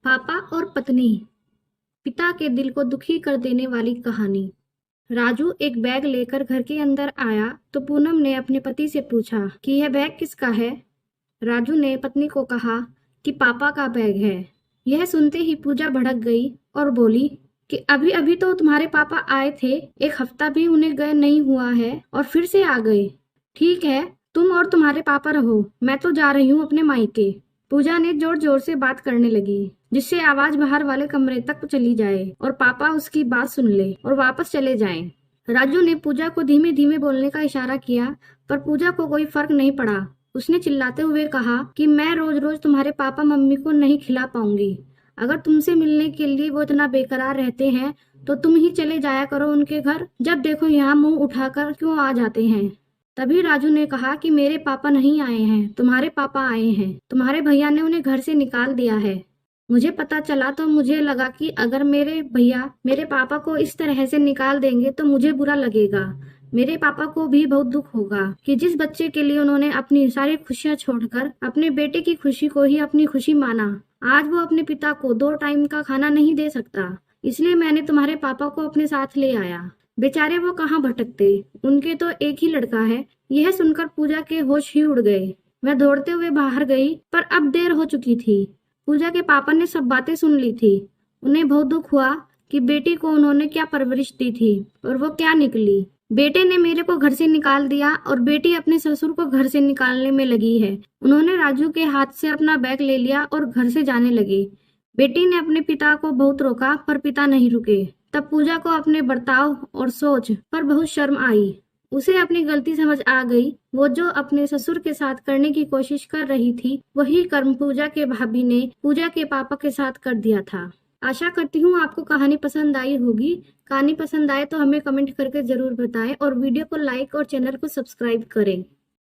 पापा और पत्नी, पिता के दिल को दुखी कर देने वाली कहानी। राजू एक बैग लेकर घर के अंदर आया तो पूनम ने अपने पति से पूछा कि यह बैग किसका है। राजू ने पत्नी को कहा कि पापा का बैग है। यह सुनते ही पूजा भड़क गई और बोली कि अभी अभी तो तुम्हारे पापा आए थे, एक हफ्ता भी उन्हें गए नहीं हुआ है और फिर से आ गए। ठीक है, तुम और तुम्हारे पापा रहो, मैं तो जा रही हूँ अपने मायके। पूजा ने जोर जोर से बात करने लगी जिससे आवाज बाहर वाले कमरे तक चली जाए और पापा उसकी बात सुन ले और वापस चले जाएं। राजू ने पूजा को धीमे धीमे बोलने का इशारा किया पर पूजा को कोई फर्क नहीं पड़ा। उसने चिल्लाते हुए कहा कि मैं रोज रोज तुम्हारे पापा मम्मी को नहीं खिला पाऊंगी। अगर तुमसे मिलने के लिए वो इतना बेकरार रहते हैं तो तुम ही चले जाया करो उनके घर। जब देखो यहाँ मुंह उठाकर क्यों आ जाते हैं। तभी राजू ने कहा कि मेरे पापा नहीं आए हैं, तुम्हारे पापा आए हैं। तुम्हारे भैया ने उन्हें घर से निकाल दिया है। मुझे पता चला तो मुझे लगा कि अगर मेरे भैया मेरे पापा को इस तरह से निकाल देंगे तो मुझे बुरा लगेगा। मेरे पापा को भी बहुत दुख होगा कि जिस बच्चे के लिए उन्होंने अपनी सारी खुशियां छोड़कर अपने बेटे की खुशी को ही अपनी खुशी माना, आज वो अपने पिता को 2 टाइम का खाना नहीं दे सकता। इसलिए मैंने तुम्हारे पापा को अपने साथ ले आया। बेचारे वो कहाँ भटकते, उनके तो एक ही लड़का है। यह सुनकर पूजा के होश ही उड़ गए। मैं दौड़ते हुए बाहर गई पर अब देर हो चुकी थी। पूजा के पापा ने सब बातें सुन ली थी। उन्हें बहुत दुख हुआ कि बेटी को उन्होंने क्या परवरिश दी थी और वो क्या निकली। बेटे ने मेरे को घर से निकाल दिया और बेटी अपने ससुर को घर से निकालने में लगी है। उन्होंने राजू के हाथ से अपना बैग ले लिया और घर से जाने लगे। बेटी ने अपने पिता को बहुत रोका पर पिता नहीं रुके। तब पूजा को अपने बर्ताव और सोच पर बहुत शर्म आई। उसे अपनी गलती समझ आ गई। वो जो अपने ससुर के साथ करने की कोशिश कर रही थी वही कर्म पूजा के भाभी ने पूजा के पापा के साथ कर दिया था। आशा करती हूँ आपको कहानी पसंद आई होगी। कहानी पसंद आए तो हमें कमेंट करके जरूर बताएं और वीडियो को लाइक और चैनल को सब्सक्राइब करें।